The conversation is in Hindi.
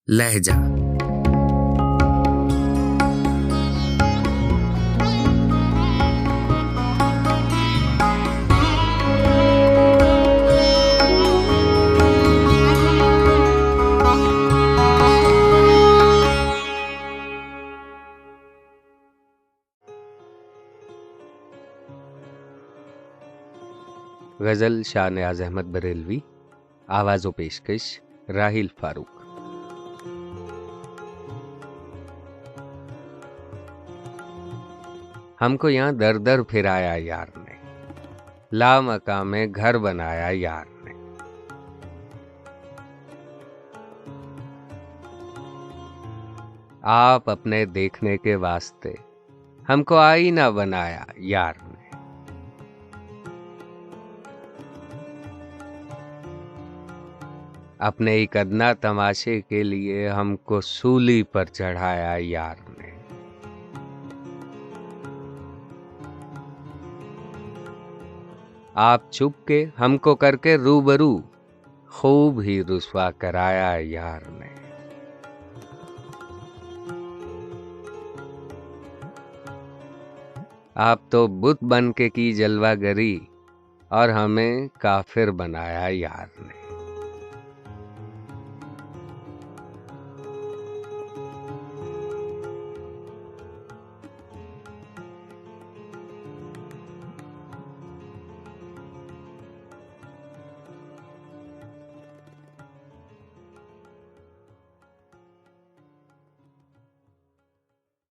लहजा। गजल शाह नियाज अहमद बरेलवी, आवाज़ व पेशकश राहिल फारूक। हमको यहाँ दर दर फिराया यार ने, लामकाम में घर बनाया यार ने। आप अपने देखने के वास्ते हमको आईना बनाया यार ने। अपने एक अदना तमाशे के लिए हमको सूली पर चढ़ाया यार ने। आप चुप के हमको करके रूबरू खूब ही रुसवा कराया यार ने। आप तो बुत बन के की जलवागरी और हमें काफिर बनाया यार ने।